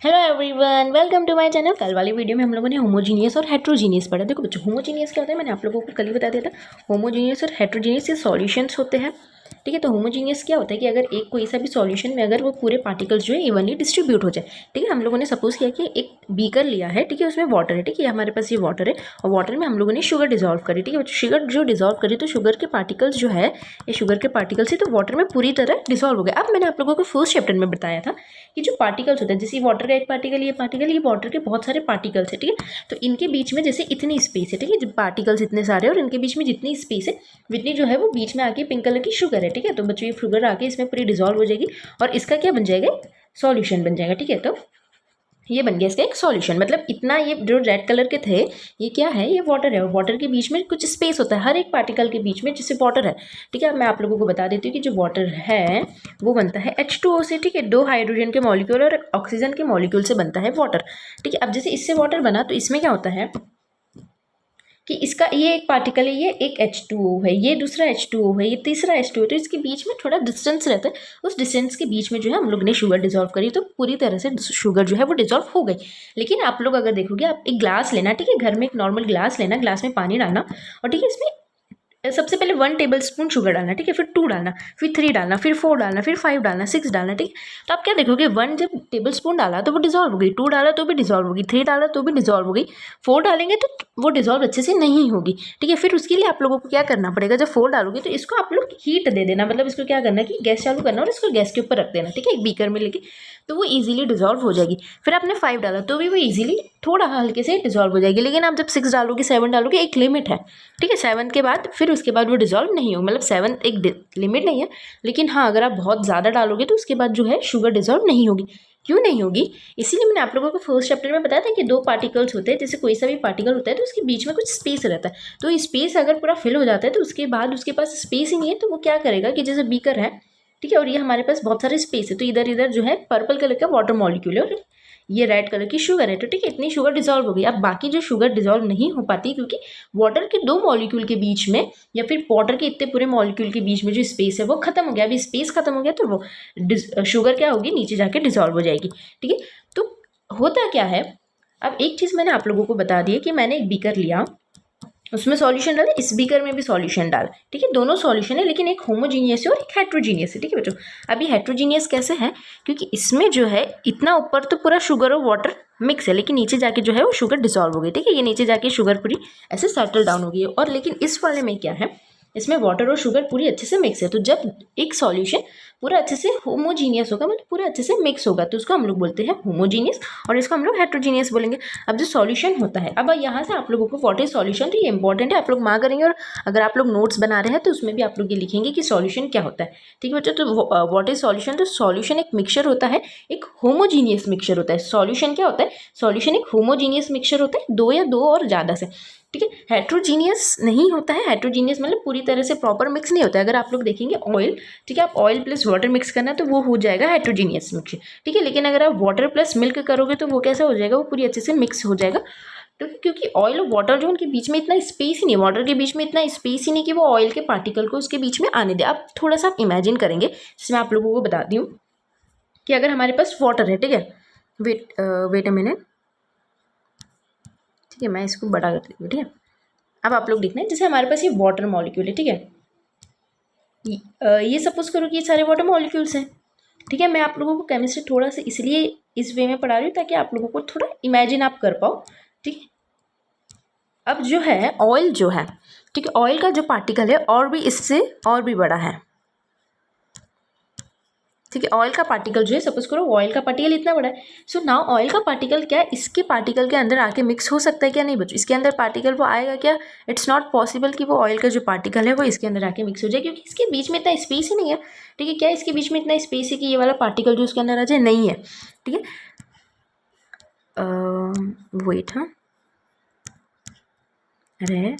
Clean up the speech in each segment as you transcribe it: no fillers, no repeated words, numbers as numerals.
Hello everyone, welcome to my channel. कल वाली video में हम लोगों ने होमोजीनियस और हेट्रोजीनियस पढ़ा। देखो बच्चों, होमोजीनियस क्या होता है मैंने आप लोगों को कल ही बता दिया था। होमोजीनियस और हेट्रोजीनियस ये सॉल्यूशंस होते हैं, ठीक है। तो होमोजीनियस क्या होता है कि अगर एक कोई सा भी सॉल्यूशन में अगर वो पूरे पार्टिकल्स जो है इवनली डिस्ट्रीब्यूट हो जाए, ठीक है। हम लोगों ने सपोज किया कि एक बीकर लिया है, ठीक है, उसमें वाटर है, ठीक है। हमारे पास ये वाटर है और वाटर में हम लोगों ने शुगर डिजोल्व करी, ठीक है। शुगर जो डिजोल्व करी तो शुगर के पार्टिकल्स जो है ये शुगर के पार्टिकल्स ही तो वाटर में पूरी तरह डिजोल्व हो गए। अब मैंने आप लोगों को फर्स्ट चैप्टर में बताया था कि जो पार्टिकल्स होते हैं, जैसे वाटर का एक पार्टिकल, ये वाटर के बहुत सारे पार्टिकल्स है, ठीक है। तो इनके बीच में जैसे इतनी स्पेस है, ठीक है, जब पार्टिकल्स इतने सारे और इनके बीच में जितनी स्पेस है जितनी जो है वो बीच में आके पिंक कलर की शुगर है, ठीक है। तो बच्चों ये शुगर आके इसमें पूरी डिजोल्व हो जाएगी और इसका क्या बन जाएगा, सॉल्यूशन बन जाएगा, ठीक है। तो ये बन गया इसका एक सॉल्यूशन। मतलब इतना ये जो रेड कलर के थे ये क्या है, ये वाटर है और वाटर के बीच में कुछ स्पेस होता है हर एक पार्टिकल के बीच में, जिससे वाटर है, ठीक है। अब मैं आप लोगों को बता देती हूँ कि जो वाटर है वो बनता है H2O से, ठीक है। 2 हाइड्रोजन के मॉलिक्यूल और ऑक्सीजन के मॉलिक्यूल से बनता है वाटर, ठीक है। अब जैसे इससे वाटर बना तो इसमें क्या होता है कि इसका ये एक पार्टिकल है, ये एक H2O है, ये दूसरा H2O है, ये तीसरा H2O है। तो इसके बीच में थोड़ा डिस्टेंस रहता है, उस डिस्टेंस के बीच में जो है हम लोग ने शुगर डिजोल्व करी तो पूरी तरह से शुगर जो है वो डिजोल्व हो गई। लेकिन आप लोग अगर देखोगे, आप एक ग्लास लेना, ठीक है, घर में एक नॉर्मल ग्लास लेना, ग्लास में पानी डालना और ठीक है इसमें सबसे पहले 1 टेबलस्पून शुगर डालना, ठीक है, फिर 2 डालना, फिर 3 डालना, फिर 4 डालना, फिर 5 डालना, 6 डालना, ठीक है। तो आप क्या देखोगे, 1 जब टेबलस्पून डाला तो वो डिजोल्व हो गई, 2 डाला तो भी डिजोल्व होगी, 3 डाला तो भी डिजोल्व हो गई, 4 डालेंगे तो वो डिजोल्व अच्छे से नहीं होगी, ठीक है। फिर उसके लिए आप लोगों को क्या करना पड़ेगा, जब 4 डालोगे तो इसको आप लोग हीट दे देना, मतलब इसको क्या करना है कि गैस चालू करना और इसको गैस के ऊपर रख देना, ठीक है, एक बीकर में लेके, तो वो ईजिली डिजोल्व हो जाएगी। फिर आपने 5 डाला तो भी वो ईजिली थोड़ा हल्के से डिजोल्व हो जाएगी। लेकिन आप जब 6 डालोगे, 7 डालोगे, एक लिमिट है, ठीक है। 7 के बाद फिर उसके बाद वो डिजोल्व नहीं हो, मतलब 7 एक लिमिट नहीं है। लेकिन हाँ, अगर आप बहुत ज़्यादा डालोगे तो उसके बाद जो है शुगर डिजोल्व नहीं होगी। क्यों नहीं होगी, इसीलिए मैंने आप लोगों को फर्स्ट चैप्टर में बताया था कि 2 पार्टिकल्स होते हैं, जैसे कोई सा भी पार्टिकल होता है तो उसके बीच में कुछ स्पेस रहता है। तो स्पेस अगर पूरा फिल हो जाता है तो उसके बाद उसके पास स्पेस ही नहीं है, तो वो क्या करेगा कि जैसे बीकर है, ठीक है, और ये हमारे पास बहुत सारे स्पेस है, तो इधर इधर जो है पर्पल कलर का वाटर मॉलिक्यूल है और ये रेड कलर की शुगर है, तो ठीक है, इतनी शुगर डिजोल्व हो गई। अब बाकी जो शुगर डिजोल्व नहीं हो पाती क्योंकि वाटर के 2 मॉलिक्यूल के बीच में या फिर वाटर के इतने पूरे मॉलिक्यूल के बीच में जो स्पेस है वो खत्म हो गया। अभी स्पेस खत्म हो गया तो वो शुगर क्या होगी, नीचे जाके डिजोल्व हो जाएगी, ठीक है। तो होता क्या है, अब एक चीज़ मैंने आप लोगों को बता दी है कि मैंने एक बीकर लिया, उसमें सॉल्यूशन डाला, इस बीकर में भी सॉल्यूशन डाला, ठीक है। दोनों सॉल्यूशन है लेकिन एक होमोजीनियस है और एक हेट्रोजीनियस है, ठीक है बच्चों। अभी हेट्रोजीनियस कैसे है, क्योंकि इसमें जो है इतना ऊपर तो पूरा शुगर और वाटर मिक्स है, लेकिन नीचे जाके जो है वो शुगर डिसॉल्व हो गई, ठीक है। ये नीचे जाके शुगर पूरी ऐसे सेटल डाउन हो गई है। और लेकिन इस वाले में क्या है, इसमें वाटर और शुगर पूरी अच्छे से मिक्स है। तो जब एक सॉल्यूशन पूरा अच्छे से होमोजीनियस होगा, मतलब पूरा अच्छे से मिक्स होगा, तो उसको हम लोग बोलते हैं होमोजीनियस और इसको हम लोग हेट्रोजीनियस बोलेंगे। अब जो सॉल्यूशन होता है, अब यहाँ से आप लोगों को व्हाट इज सॉल्यूशन, तो ये इंपॉर्टेंट है, आप लोग मार्क करेंगे। और अगर आप लोग नोट्स बना रहे हैं तो उसमें भी आप लोग ये लिखेंगे कि सॉल्यूशन क्या होता है, ठीक है बच्चों। तो व्हाट इज सॉल्यूशन, तो सॉल्यूशन एक मिक्सचर होता है, एक होमोजीनियस मिक्सचर होता है। सॉल्यूशन क्या होता है, सॉल्यूशन एक होमोजीनियस मिक्सचर होता है, 2 या 2 और ज़्यादा से, ठीक है। हेट्रोजीनियस नहीं होता है, हेट्रोजीनियस मतलब पूरी तरह से प्रॉपर मिक्स नहीं होता है। अगर आप लोग देखेंगे ऑयल, ठीक है, आप ऑयल प्लस वाटर मिक्स करना तो वो हो जाएगा हेट्रोजीनियस मिक्सचर, ठीक है। लेकिन अगर आप वाटर प्लस मिल्क करोगे तो वो कैसा हो जाएगा, वो पूरी अच्छे से मिक्स हो जाएगा। तो क्योंकि ऑयल और वाटर जो उनके बीच में इतना स्पेस ही नहीं, वाटर के बीच में इतना स्पेस ही नहीं कि वो ऑयल के पार्टिकल को उसके बीच में आने दे। आप थोड़ा सा आप इमेजिन करेंगे, जिसमें आप लोगों को बताती हूँ कि अगर हमारे पास वाटर है, ठीक है, वेट अ मिनट, ठीक है, मैं इसको बड़ा कर देती हूँ, ठीक है। अब आप लोग देखना है, जैसे हमारे पास ये वाटर मॉलिक्यूल है, ठीक है, ये सपोज करो कि ये सारे वाटर मॉलिक्यूल्स हैं, ठीक है। मैं आप लोगों को केमिस्ट्री थोड़ा सा इसलिए इस वे में पढ़ा रही हूँ ताकि आप लोगों को थोड़ा इमेजिन आप कर पाओ, ठीक है। अब जो है ऑयल जो है, ठीक है, ऑयल का जो पार्टिकल है और भी इससे और भी बड़ा है, ठीक है। ऑयल का पार्टिकल जो है, सपोज करो ऑयल का पार्टिकल इतना बड़ा है, सो नाउ ऑयल का पार्टिकल क्या है, इसके पार्टिकल के अंदर आके मिक्स हो सकता है क्या, नहीं बच्चों, इसके अंदर पार्टिकल वो आएगा क्या, इट्स नॉट पॉसिबल कि वो ऑयल का जो पार्टिकल है वो इसके अंदर आके मिक्स हो जाए, क्योंकि इसके बीच में इतना स्पेस ही नहीं है, ठीक है। क्या इसके बीच में इतना स्पेस है कि ये वाला पार्टिकल जो उसके अंदर आ जाए, नहीं है, ठीक है। वेट, हाँ, अरे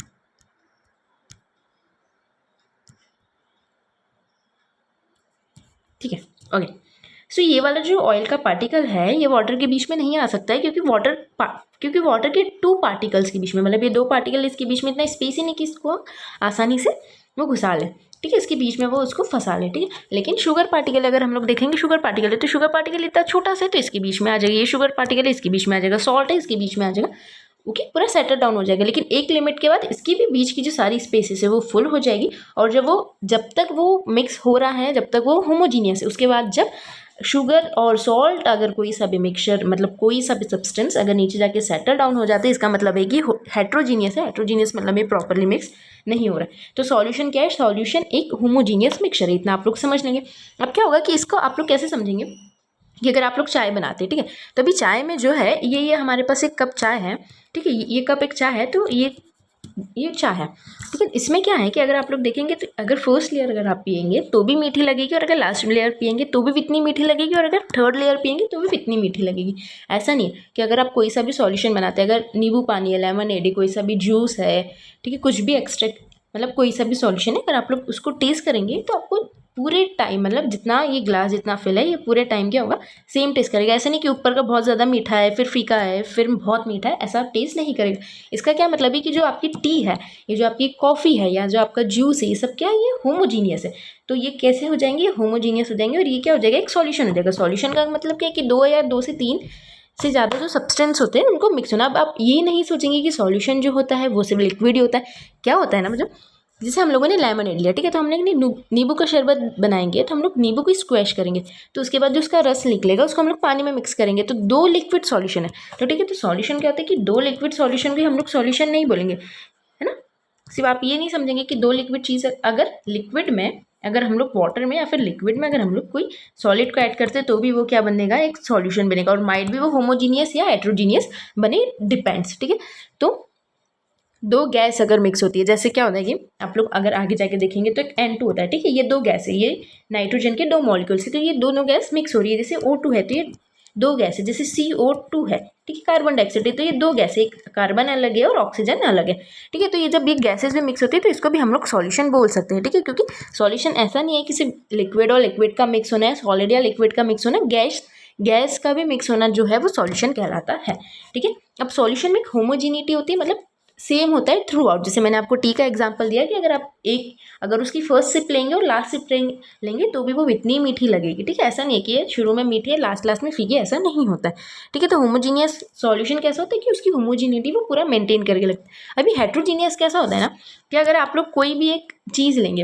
ठीक है, ओके। सो ये वाला जो ऑयल का पार्टिकल है ये वाटर के बीच में नहीं आ सकता है, क्योंकि वाटर के 2 पार्टिकल्स के बीच में, मतलब ये 2 पार्टिकल, इसके बीच में इतना स्पेस ही नहीं कि इसको आसानी से वो घुसा ले, ठीक है, इसके बीच में वो उसको फंसा ले, ठीक है। लेकिन शुगर पार्टिकल अगर हम लोग देखेंगे, शुगर पार्टिकल है तो शुगर पार्टिकल इतना छोटा सा है तो इसके बीच में आ जाएगा, ये शुगर पार्टिकल है इसके बीच में आ जाएगा, सॉल्ट है इसके बीच में आ जाएगा, ओके, पूरा सेटल डाउन हो जाएगा। लेकिन एक लिमिट के बाद इसकी भी बीच की जो सारी स्पेसेस है वो फुल हो जाएगी, और जब तक वो मिक्स हो रहा है, जब तक वो होमोजीनियस है, उसके बाद जब शुगर और सॉल्ट अगर कोई सा भी मिक्सचर, मतलब कोई सा भी सब्सटेंस अगर नीचे जाके सेटल डाउन हो जाते हैं, इसका मतलब है कि हेट्रोजीनियस है। हेट्रोजीनियस मतलब ये प्रॉपरली मिक्स नहीं हो रहा है। तो सॉल्यूशन क्या है? सॉल्यूशन एक होमोजीनियस मिक्सचर है, इतना आप लोग समझ लेंगे। अब क्या होगा कि इसको आप लोग कैसे समझेंगे कि अगर आप लोग चाय बनाते हैं, ठीक है, तो अभी चाय में जो है ये हमारे पास एक कप चाय है, ठीक है, ये कप एक चाय है, तो ये चाय है, ठीक है। इसमें क्या है कि अगर आप लोग देखेंगे तो अगर फर्स्ट लेयर अगर आप पियेंगे तो भी मीठी लगेगी, और अगर लास्ट लेयर पियेंगे तो भी इतनी मीठी लगेगी, और अगर थर्ड लेयर पियेंगे तो भी इतनी मीठी लगेगी। ऐसा नहीं है कि अगर आप कोई सा भी सॉल्यूशन बनाते हैं, अगर नींबू पानी है, लेमनेड है, कोई सा भी जूस है, ठीक है, कुछ भी एक्सट्रैक्ट, मतलब कोई सा भी सॉल्यूशन है, अगर आप लोग उसको टेस्ट करेंगे तो आपको पूरे टाइम, मतलब जितना ये ग्लास जितना फिल है, ये पूरे टाइम क्या होगा, सेम टेस्ट करेगा। ऐसा नहीं कि ऊपर का बहुत ज़्यादा मीठा है, फिर फीका है, फिर बहुत मीठा है, ऐसा टेस्ट नहीं करेगा। इसका क्या मतलब है कि जो आपकी टी है, ये जो आपकी कॉफ़ी है, या जो आपका जूस है, ये सब क्या है, ये होमोजीनियस है। तो ये कैसे हो जाएंगे? होमोजीनियस हो जाएंगे, और ये क्या हो जाएगा, एक सॉल्यूशन हो जाएगा। सॉल्यूशन का मतलब क्या है कि दो या दो से तीन से ज़्यादा जो सब्सटेंस होते हैं उनको मिक्स होना। अब आप ये नहीं सोचेंगे कि सॉल्यूशन जो होता है वो सिर्फ लिक्विड ही होता है। क्या होता है ना, मतलब जैसे हम लोगों ने लेमनेड लिया, ठीक है, तो हमने नींबू का शरबत बनाएंगे, तो हम लोग नींबू को स्क्वैश करेंगे, तो उसके बाद जो उसका रस निकलेगा उसको हम लोग पानी में मिक्स करेंगे, तो दो लिक्विड सॉल्यूशन है। तो ठीक है, तो सॉल्यूशन क्या होता है कि दो लिक्विड सॉल्यूशन भी हम लोग सॉल्यूशन नहीं बोलेंगे, है ना। सिर्फ आप ये नहीं समझेंगे कि दो लिक्विड चीज़, अगर लिक्विड में, अगर हम लोग वाटर में या फिर लिक्विड में अगर हम लोग कोई सॉलिड को ऐड करते हैं तो भी वो क्या बनेगा, एक सॉल्यूशन बनेगा, और माइट भी वो होमोजीनियस या हेट्रोजीनियस बने, डिपेंड्स, ठीक है। तो दो गैस अगर मिक्स होती है, जैसे क्या होता है कि आप लोग अगर आगे जाके देखेंगे तो एक N2 होता है, ठीक है, ये दो गैस है, ये नाइट्रोजन के दो मॉलिक्यूल्स है, तो ये दोनों गैस मिक्स हो रही है। जैसे O2 है तो ये दो गैस है, जैसे CO2 है, ठीक है, कार्बन डाइऑक्साइड है, तो ये दो गैस है, एक कार्बन अलग है और ऑक्सीजन अलग है, ठीक है। तो ये जब ये गैसेज में मिक्स होती है तो इसको भी हम लोग सॉल्यूशन बोल सकते हैं, ठीक है, क्योंकि सॉल्यूशन ऐसा नहीं है कि सिर्फ लिक्विड और लिक्विड का मिक्स होना है, सॉलिड या लिक्विड का मिक्स होना, गैस का भी मिक्स होना जो है वो सॉल्यूशन कहलाता है, ठीक है। अब सॉल्यूशन में एक होमोजीनिटी होती है, मतलब सेम होता है थ्रू आउट। जैसे मैंने आपको टी का एग्जांपल दिया कि अगर उसकी फर्स्ट सिप लेंगे और लास्ट सिप लेंगे तो भी वो इतनी मीठी लगेगी, ठीक है। ऐसा नहीं है कि ये शुरू में मीठी है लास्ट में फीकी, ऐसा नहीं होता है, ठीक है। तो होमोजीनियस सॉल्यूशन कैसा होता है कि उसकी होमोजीनिटी वो पूरा मेंटेन करके लगता है। अभी हेट्रोजीनियस कैसा होता है ना कि अगर आप लोग कोई भी एक चीज़ लेंगे,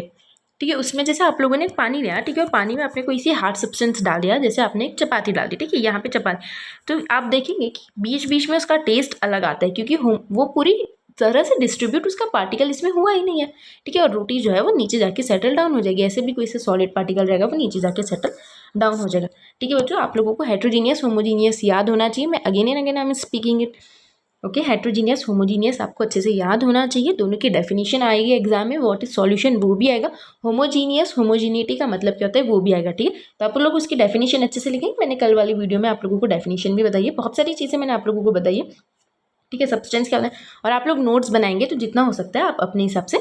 ठीक है, उसमें जैसे आप लोगों ने पानी लिया, ठीक है, और पानी में आपने कोई सी हार्ड सब्सटेंस डाल दिया, जैसे आपने एक चपाती डाल दी, ठीक है, यहाँ पे चपाती, तो आप देखेंगे कि बीच बीच में उसका टेस्ट अलग आता है, क्योंकि वो पूरी तरह से डिस्ट्रीब्यूट उसका पार्टिकल इसमें हुआ ही नहीं है, ठीक है। और रोटी जो है वो नीचे जाके सेटल डाउन हो जाएगी, ऐसे भी कोई से सॉलिड पार्टिकल रहेगा वो नीचे जाके सेटल डाउन हो जाएगा, ठीक है बच्चों। आप लोगों को हेट्रोजीनियस होमोजीनियस याद होना चाहिए। मैं again and again I am speaking it, okay. Heterogeneous homogeneous आपको अच्छे से याद होना चाहिए। दोनों की डेफिनेशन आएगी एग्जाम में, व्हाट इज सॉल्यूशन वो भी आएगा, होमोजीनियस होमोजीनिटी का मतलब क्या होता है वो भी आएगा, ठीक है। तो आप लोग उसकी डेफिनेशन अच्छे से लिखेंगे। मैंने कल वाली वीडियो में आप लोगों को डेफिनेशन भी बताई है, बहुत सारी चीज़ें मैंने आप लोगों को बताई है, ठीक है, सब्सटेंस क्या होता है। और आप लोग नोट्स बनाएंगे तो जितना हो सकता है आप अपने हिसाब से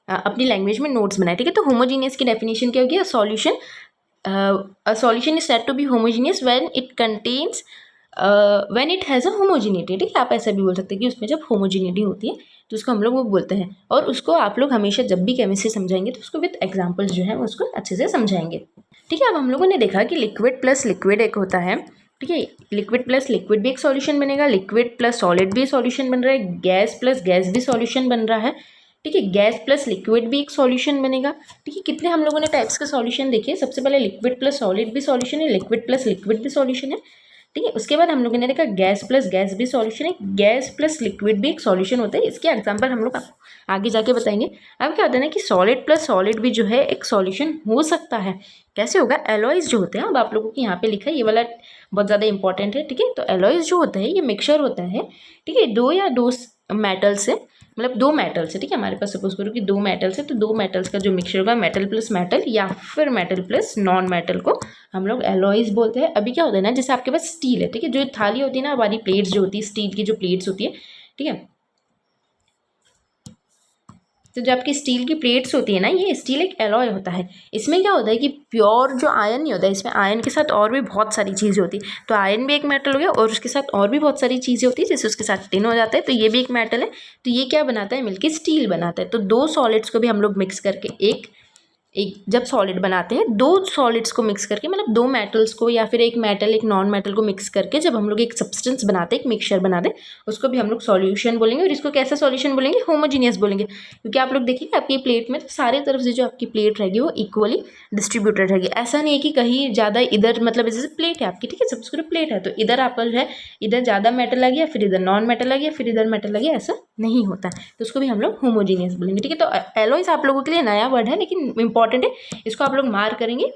अपनी लैंग्वेज में नोट्स बनाए, ठीक है। तो होमोजीनियस की डेफिनेशन क्या होगी, a solution is said to be homogeneous when it contains when it has a homogeneity, ठीक है। आप ऐसा भी बोल सकते हैं कि उसमें जब होमोजीनिटी होती है तो उसको हम लोग वो बोलते हैं, और उसको आप लोग हमेशा जब भी केमिस्ट्री समझाएंगे तो उसको विद एग्जाम्पल्स जो है उसको अच्छे से समझाएंगे, ठीक है। अब हम लोगों ने देखा कि लिक्विड प्लस लिक्विड एक होता है, ठीक है, लिक्विड प्लस लिक्विड भी एक सॉल्यूशन बनेगा, लिक्विड प्लस सॉलिड भी सॉल्यूशन बन रहा है, गैस प्लस गैस भी सॉल्यूशन बन रहा है, ठीक है, गैस प्लस लिक्विड भी एक सॉल्यूशन बनेगा, ठीक है। कितने हम लोगों ने टाइप्स के सॉल्यूशन देखे, सबसे पहले लिक्विड प्लस सॉलिड भी सॉल्यूशन है, लिक्विड प्लस लिक्विड भी सॉल्यूशन है, ठीक है। उसके बाद हम लोगों ने देखा गैस प्लस गैस भी सॉल्यूशन है, गैस प्लस लिक्विड भी एक सॉल्यूशन होता है। इसके एग्जांपल हम लोग आपको आगे जाके बताएंगे। अब क्या होता है ना कि सॉलिड प्लस सॉलिड भी जो है एक सॉल्यूशन हो सकता है। कैसे होगा, एलॉयज जो होते हैं, अब आप लोगों को यहाँ पे लिखा है, ये वाला बहुत ज़्यादा इंपॉर्टेंट है, ठीक है। तो एलॉयज जो होता है ये मिक्सचर होता है, ठीक है, दो या दो मेटल से, मतलब दो मेटल्स है, ठीक है। हमारे पास सपोज करो कि दो मेटल्स है, तो दो मेटल्स का जो मिक्सचर होगा, मेटल प्लस मेटल या फिर मेटल प्लस नॉन मेटल को हम लोग एलॉयज बोलते हैं। अभी क्या होता है ना, जैसे आपके पास स्टील है, ठीक है, जो थाली होती है ना, हमारी प्लेट्स जो होती है, स्टील की जो प्लेट्स होती है, ठीक है, तो जो आपकी स्टील की प्लेट्स होती है ना, ये स्टील एक एलॉय होता है। इसमें क्या होता है कि प्योर जो आयरन नहीं होता है, इसमें आयरन के साथ और भी बहुत सारी चीज़ें होती है। तो आयरन भी एक मेटल हो गया, और उसके साथ और भी बहुत सारी चीज़ें होती है, जैसे उसके साथ टिन हो जाता है, तो ये भी एक मेटल है। तो ये क्या बनाता है, मिलके स्टील बनाता है। तो दो सॉलिड्स को भी हम लोग मिक्स करके एक एक जब सॉलिड बनाते हैं दो सॉलिड्स को मिक्स करके, मतलब दो मेटल्स को या फिर एक मेटल एक नॉन मेटल को मिक्स करके जब हम लोग एक सब्सटेंस बनाते हैं, एक मिक्सचर बनाते हैं, उसको भी हम लोग सॉल्यूशन बोलेंगे। और इसको कैसा सॉल्यूशन बोलेंगे? होमोजीनियस बोलेंगे। क्योंकि आप लोग देखिए आपकी प्लेट में तो सारे तरफ से जो आपकी प्लेट रहेगी वो इक्वली डिस्ट्रीब्यूटेड रहेगी। ऐसा नहीं है कि कहीं ज़्यादा इधर, मतलब जैसे प्लेट है आपकी, ठीक है, सबसे प्लेट है तो इधर आपका जो है इधर ज़्यादा मेटल आ गया, फिर इधर नॉन मेटल आ गया, फिर इधर मेटल आ गया, ऐसा नहीं होता है। तो उसको भी हम लोग होमोजीनियस बोलेंगे, ठीक है। तो एलॉयज आप लोगों के लिए नया वर्ड है लेकिन इंपॉर्टेंट है, इसको आप लोग मार करेंगे,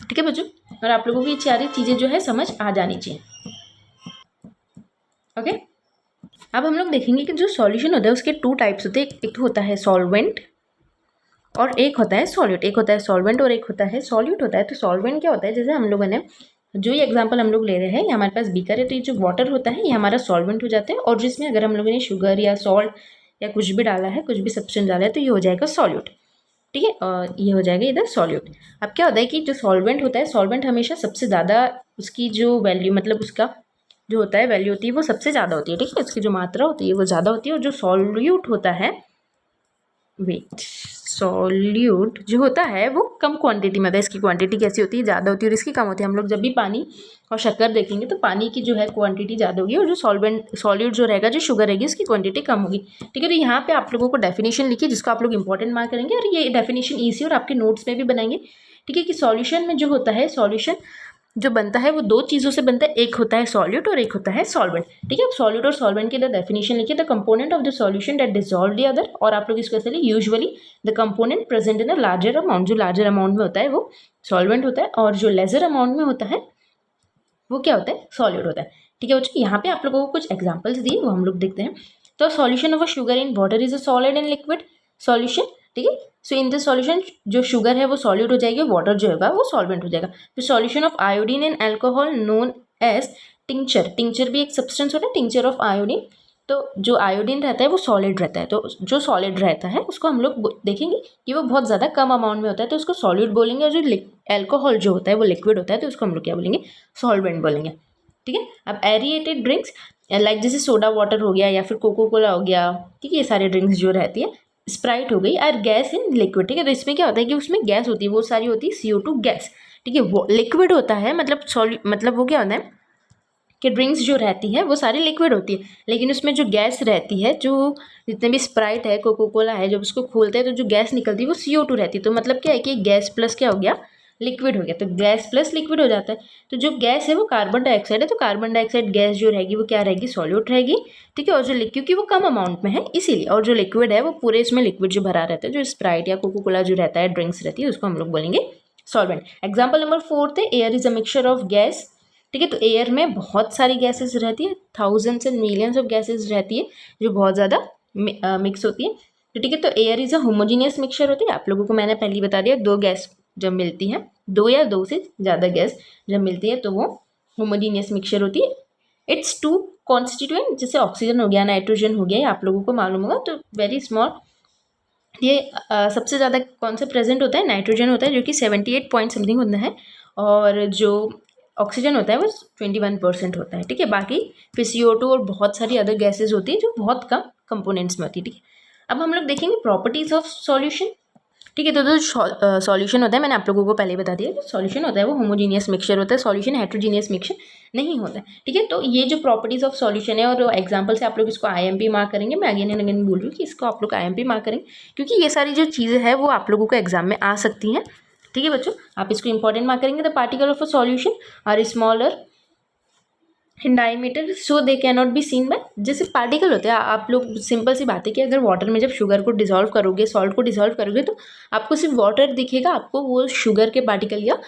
ठीक है बच्चों। और आप लोगों को ये सारी चीज़ें जो है समझ आ जानी चाहिए, ओके। अब हम लोग देखेंगे कि जो सॉल्यूशन होता है उसके टू टाइप्स होते हैं। एक होता है सॉल्वेंट और एक होता है सॉल्यूट। एक होता है सॉल्वेंट और एक होता है सॉल्यूट होता है। तो सॉल्वेंट क्या होता है? जैसे हम लोगों ने जो ये एग्जांपल हम लोग ले रहे हैं, ये हमारे पास बीकर है, तो ये जो वाटर होता है ये हमारा सॉल्वेंट हो जाता है। और जिसमें अगर हम लोगों ने शुगर या सॉल्ट या कुछ भी डाला है, कुछ भी सब्सटेंस डाला है, तो ये हो जाएगा सॉल्यूट, ठीक है। और ये हो जाएगा इधर सॉल्यूट। अब क्या होता है कि जो सॉल्वेंट होता है, सॉल्वेंट हमेशा सबसे ज़्यादा उसकी जो वैल्यू, मतलब उसका जो होता है वैल्यू होती है वो सबसे ज़्यादा होती है, ठीक है। उसकी जो मात्रा होती है वो ज़्यादा होती है। और जो सॉल्यूट होता है, वेट, सॉल्यूट जो होता है वो कम क्वांटिटी में होता है। इसकी क्वांटिटी कैसी होती है? ज़्यादा होती है और इसकी कम होती है। हम लोग जब भी पानी और शक्कर देखेंगे तो पानी की जो है क्वांटिटी ज़्यादा होगी और जो सॉल्यूट जो रहेगा, जो शुगर रहेगी, उसकी क्वांटिटी कम होगी, ठीक है। तो यहाँ पे आप लोगों को डेफिनेशन लिखिए जिसको आप लोग इंपॉर्टेंट मार्क करेंगे और ये डेफिनेशन ईजी और आपके नोट्स में भी बनाएंगे, ठीक है। कि सॉल्यूशन में जो होता है, सॉल्यूशन जो बनता है वो दो चीज़ों से बनता है, एक होता है सॉल्यूट और एक होता है सॉल्वेंट, ठीक है। अब सॉल्यूट और सॉल्वेंट की डेफिनेशन लिखिए, the component of the solution that dissolve the other. और आप लोग इसको ऐसे लिए, usually the component present in a larger amount. जो लार्जर अमाउंट में होता है वो सॉल्वेंट होता है और जो लेजर अमाउंट में होता है वो क्या होता है? सॉल्यूट होता है, ठीक है बच्चों। यहाँ पे आप लोगों को कुछ एग्जाम्पल्स दिए वो हम लोग देखते हैं। तो solution of a sugar in water is a solid and liquid solution, ठीक है। सो इन दिस सॉल्यूशन जो शुगर है वो सॉल्यूट हो जाएगी, वाटर जो होगा वो सॉल्वेंट हो जाएगा। तो solution of iodine and alcohol known as tincture. Tincture भी एक सब्सटेंस होता है, टिंचर ऑफ आयोडीन। तो जो आयोडीन रहता है वो सॉलिड रहता है, तो जो सॉलिड रहता है उसको हम लोग देखेंगे कि वो बहुत ज़्यादा कम अमाउंट में होता है तो उसको सॉलिड बोलेंगे। और जो अल्कोहल जो होता है वो लिक्विड होता है तो उसको हम लोग क्या बोलेंगे? सॉल्वेंट बोलेंगे, ठीक है। अब एरिएटेड ड्रिंक्स लाइक जैसे सोडा वाटर हो गया या फिर कोको कोला हो गया, ठीक है, ये सारे ड्रिंक्स जो रहती है, स्प्राइट हो गई, और गैस इन लिक्विड, ठीक है। तो इसमें क्या होता है कि उसमें गैस होती है, वो सारी होती है CO2 गैस, ठीक है। वो लिक्विड होता है, मतलब वो क्या होता है कि ड्रिंक्स जो रहती है वो सारी लिक्विड होती है, लेकिन उसमें जो गैस रहती है, जो जितने भी स्प्राइट है, कोको कोला है, जब उसको खोलते हैं तो जो गैस निकलती है वो CO2 रहती है। तो मतलब क्या है कि गैस प्लस क्या हो गया? लिक्विड हो गया। तो गैस प्लस लिक्विड हो जाता है। तो जो गैस है वो कार्बन डाइऑक्साइड है, तो कार्बन डाइऑक्साइड गैस जो रहेगी वो क्या रहेगी? सॉल्यूट रहेगी, ठीक है। और जो लिक्विड, क्योंकि वो कम अमाउंट में है इसीलिए, और जो लिक्विड है वो पूरे इसमें लिक्विड जो भरा रहता है, जो स्प्राइट या कोको कोला जो रहता है, ड्रिंक्स रहती है, उसको हम लोग बोलेंगे सॉल्वेंट। एग्जाम्पल नंबर 4 है, air is a mixture of gas, ठीक है। तो एयर में बहुत सारी गैसेस रहती है, thousands and millions of gases रहती है जो बहुत ज़्यादा मिक्स होती है, तो ठीक है। तो air is a homogeneous mixture होती है। आप लोगों को मैंने पहले ही बता दिया, दो गैस जब मिलती हैं, दो या दो से ज़्यादा गैस जब मिलती है तो वो होमोजीनियस मिक्सचर होती है। इट्स टू कॉन्स्टिट्यूएंट, जैसे ऑक्सीजन हो गया, नाइट्रोजन हो गया, आप लोगों को मालूम होगा। तो वेरी स्मॉल, ये सबसे ज़्यादा कौन सा प्रेजेंट होता है? नाइट्रोजन होता है जो कि 78 पॉइंट समथिंग होता है, और जो ऑक्सीजन होता है वो 21% होता है, ठीक है। बाकी फिर CO2 और बहुत सारी अदर गैसेज होती है जो बहुत कम कंपोनेंट्स में होती है, ठीक है। अब हम लोग देखेंगे प्रॉपर्टीज ऑफ सॉल्यूशन, ठीक है। तो जो सॉल्यूशन होता है, मैंने आप लोगों को पहले ही बता दिया, जो सॉल्यूशन होता है वो होमोजीनियस मिक्सचर होता है, सॉल्यूशन हेट्रोजीनियस मिक्सचर नहीं होता है, ठीक है। तो ये जो प्रॉपर्टीज ऑफ सॉल्यूशन है, और एग्जांपल से आप लोग इसको IMP मार्क करेंगे। मैं अगेन एंड अगेन बोल रही हूँ कि इसको आप लोग IMP मार्क करेंगे, क्योंकि ये सारी जो चीज़ें हैं वो आप लोगों को एग्जाम में आ सकती हैं, ठीक है बच्चों। आप इसको इंपॉर्टेंट मार्क करेंगे। The particle of a solution are smaller in diameter so they can not be seen by, जैसे पार्टिकल होते हैं, आप लोग सिंपल सी बात है कि अगर वाटर में जब शुगर को डिसॉल्व करोगे, सॉल्ट को डिसॉल्व करोगे, तो आपको सिर्फ वाटर दिखेगा, आपको वो शुगर के पार्टिकल या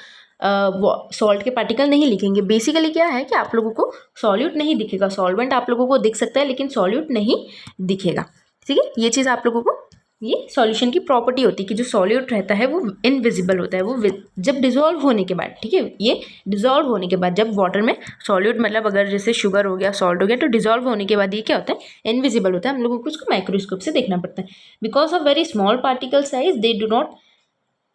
सॉल्ट के पार्टिकल नहीं लिखेंगे। बेसिकली क्या है कि आप लोगों को सॉल्यूट नहीं दिखेगा, सॉल्वेंट आप लोगों को दिख सकता है लेकिन सॉल्यूट नहीं दिखेगा, ठीक है। ये चीज़ आप लोगों को, ये सॉल्यूशन की प्रॉपर्टी होती है कि जो सॉल्यूट रहता है वो इनविजिबल होता है, वो जब डिसॉल्व होने के बाद, ठीक है, ये डिसॉल्व होने के बाद जब वाटर में सॉल्यूट, मतलब अगर जैसे शुगर हो गया, सॉल्ट हो गया, तो डिसॉल्व होने के बाद ये क्या होता है? इनविजिबल होता है। हम लोगों को उसको माइक्रोस्कोप से देखना पड़ता है। Because of very small particle size they do not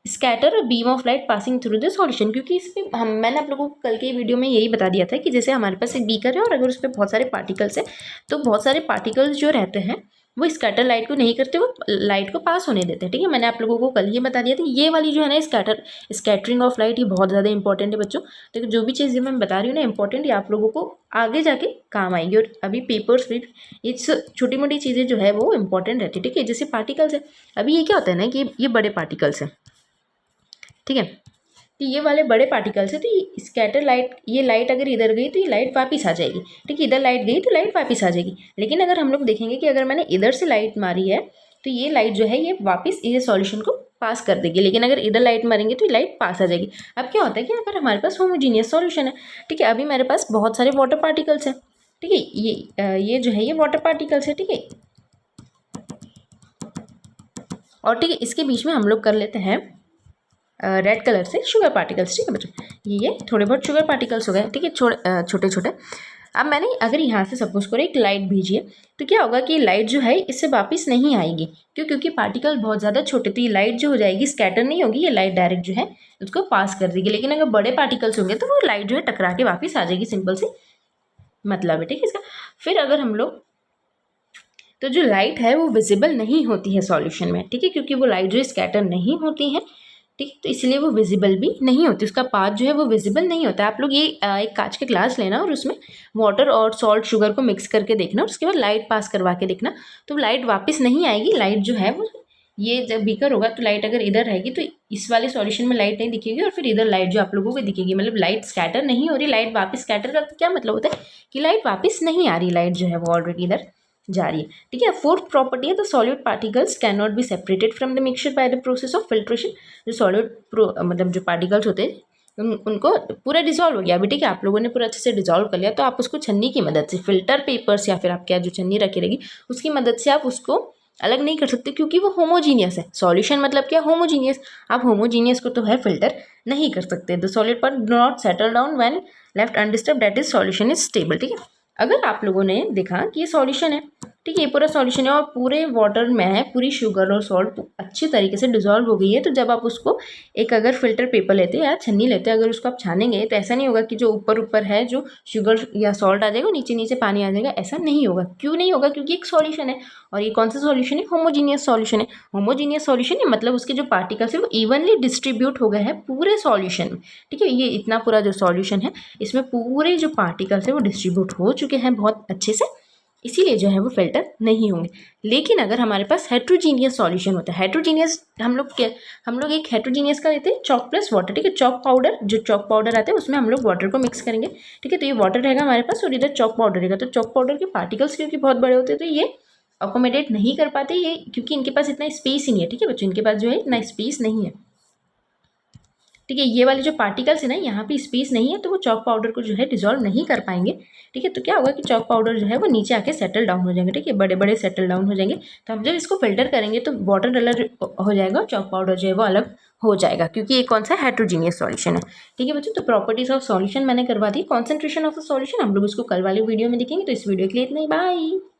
scatter a beam of light passing through the solution, क्योंकि इसमें मैंने आप लोगों को कल के वीडियो में यही बता दिया था कि जैसे हमारे पास एक बीकर है और अगर उस पर बहुत सारे पार्टिकल्स हैं, तो बहुत सारे पार्टिकल्स जो रहते हैं वो स्कैटर लाइट को नहीं करते, वो लाइट को पास होने देते हैं। ठीक है, मैंने आप लोगों को कल ये बता दिया था। ये वाली जो है ना स्कैटरिंग ऑफ लाइट, ये बहुत ज़्यादा इंपॉर्टेंट है बच्चों। तो जो भी चीज़ मैं बता रही हूँ ना इंपॉर्टेंट, ये आप लोगों को आगे जाके काम आएगी। और अभी पेपर्स में ये छोटी मोटी चीज़ें जो है वो इंपॉर्टेंट रहती है। ठीक है, जैसे पार्टिकल्स है, अभी ये क्या होता है ना कि ये बड़े पार्टिकल्स हैं। ठीक है, तो ये वाले बड़े पार्टिकल्स है, तो ये स्कैटर लाइट, ये लाइट अगर इधर गई तो ये लाइट वापस आ जाएगी। ठीक है, इधर लाइट गई तो लाइट वापस आ जाएगी। लेकिन अगर हम लोग देखेंगे कि अगर मैंने इधर से लाइट मारी है तो ये लाइट जो है ये वापस ये सॉल्यूशन को पास कर देगी। लेकिन अगर इधर लाइट मारेंगे तो ये लाइट पास आ जाएगी। अब क्या होता है कि अगर हमारे पास होमोजीनियस सॉल्यूशन है, ठीक है, अभी मेरे पास बहुत सारे वाटर पार्टिकल्स हैं। ठीक है, ये जो है ये वाटर पार्टिकल्स है। ठीक है, और ठीक है इसके बीच में हम लोग कर लेते हैं रेड कलर से शुगर पार्टिकल्स। ठीक है बच्चों, ये थोड़े बहुत शुगर पार्टिकल्स हो गए। ठीक है, छोटे छोटे। अब मैंने अगर यहाँ से सपोज करो एक लाइट भेजी है, तो क्या होगा कि लाइट जो है इससे वापस नहीं आएगी। क्योंकि पार्टिकल बहुत ज़्यादा छोटे, तो ये लाइट जो हो जाएगी स्कैटर नहीं होगी, ये लाइट डायरेक्ट जो है उसको पास कर देगी। लेकिन अगर बड़े पार्टिकल्स होंगे तो वो लाइट जो है टकरा के वापस आ जाएगी। सिंपल सी मतलब है। ठीक है इसका। फिर अगर हम लोग, तो जो लाइट है वो विजिबल नहीं होती है सॉल्यूशन में। ठीक है, क्योंकि वो लाइट जो है स्कैटर नहीं होती है। ठीक है, तो इसलिए वो विजिबल भी नहीं होती, उसका पाथ जो है वो विजिबल नहीं होता। आप लोग ये एक कांच के ग्लास लेना और उसमें वाटर और सॉल्ट शुगर को मिक्स करके देखना, और उसके बाद लाइट पास करवा के देखना, तो लाइट वापस नहीं आएगी। लाइट जो है वो, ये जब बीकर होगा तो लाइट अगर इधर रहेगी तो इस वाले सॉल्यूशन में लाइट नहीं दिखेगी, और फिर इधर लाइट जो आप लोगों को दिखेगी। मतलब लाइट स्कैटर नहीं हो रही, लाइट वापस स्कैटर का क्या मतलब होता है कि लाइट वापस नहीं आ रही, लाइट जो है वो ऑलरेडी इधर जा रही है। ठीक है, फोर्थ प्रॉपर्टी है the solid particles can not be separated from the mixture by the process of filtration. जो सॉलिड मतलब जो पार्टिकल्स होते हैं उनको पूरा डिजॉल्व हो गया अभी। ठीक है, आप लोगों ने पूरा अच्छे से डिजॉल्व कर लिया, तो आप उसको छन्नी की मदद से, फिल्टर पेपर्स या फिर आप क्या जो छन्नी रखी रहेगी उसकी मदद से आप उसको अलग नहीं कर सकते, क्योंकि वो होमोजीनियस है। सॉल्यूशन मतलब क्या, होमोजीनियस। आप होमोजीनियस को तो है फिल्टर नहीं कर सकते। The solid part do not settle down when left undisturbed, that is solution is stable. ठीक है, अगर आप लोगों ने देखा कि ये सॉल्यूशन है, ठीक है, ये पूरा सॉल्यूशन है और पूरे वाटर में है, पूरी शुगर और सॉल्ट अच्छी तरीके से डिजॉल्व हो गई है, तो जब आप उसको एक अगर फिल्टर पेपर लेते हैं या छन्नी लेते हैं, अगर उसको आप छानेंगे तो ऐसा नहीं होगा कि जो ऊपर ऊपर है जो शुगर या सॉल्ट आ जाएगा, नीचे नीचे पानी आ जाएगा। ऐसा नहीं होगा। क्यों नहीं होगा? क्योंकि एक सॉल्यूशन है, और ये कौन सा सॉल्यूशन है? होमोजीनियस सॉल्यूशन है। होमोजीनियस सॉल्यूशन है मतलब उसके जो पार्टिकल्स है वो इवनली डिस्ट्रीब्यूट हो गए हैं पूरे सॉल्यूशन में। ठीक है, ये इतना पूरा जो सॉल्यूशन है इसमें पूरे जो पार्टिकल्स है वो डिस्ट्रीब्यूट हो चुके हैं बहुत अच्छे से, इसीलिए जो है वो फिल्टर नहीं होंगे। लेकिन अगर हमारे पास हेट्रोजीनियस सॉल्यूशन होता है, हेट्रोजीनियस हम लोग एक हेट्रोजीनियस का लेते हैं चॉक प्लस वाटर। ठीक है, चॉक पाउडर, जो चॉक पाउडर आता है उसमें हम लोग वाटर को मिक्स करेंगे। ठीक है, तो ये वाटर रहेगा हमारे पास और इधर चॉक पाउडर रहेगा। तो चॉक पाउडर के पार्टिकल्स क्योंकि बहुत बड़े होते हैं तो ये अकोमोडेट नहीं कर पाते, ये क्योंकि इनके पास इतना स्पेस ही नहीं है। ठीक है बच्चों, इनके पास जो है इतना स्पेस नहीं है। ठीक है, ये वाले जो पार्टिकल्स है ना, यहाँ पे स्पेस नहीं है, तो वो चॉक पाउडर को जो है डिजॉल्व नहीं कर पाएंगे। ठीक है, तो क्या होगा कि चॉक पाउडर जो है वो नीचे आके सेटल डाउन हो जाएंगे। ठीक है, बड़े बड़े सेटल डाउन हो जाएंगे। तो हम जब इसको फिल्टर करेंगे तो वाटर कलर हो जाएगा और चॉक पाउडर जो है वो अलग हो जाएगा, क्योंकि ये कौन सा हेट्रोजीनियस सॉल्यूशन है। ठीक है बच्चों, तो प्रॉपर्टीज ऑफ सॉल्यूशन मैंने करवा दी। कॉन्सेंट्रेशन ऑफ द सॉल्यूशन हम लोग इसको कल वाले वीडियो में देखेंगे। तो इस वीडियो के लिए इतना ही, बाय।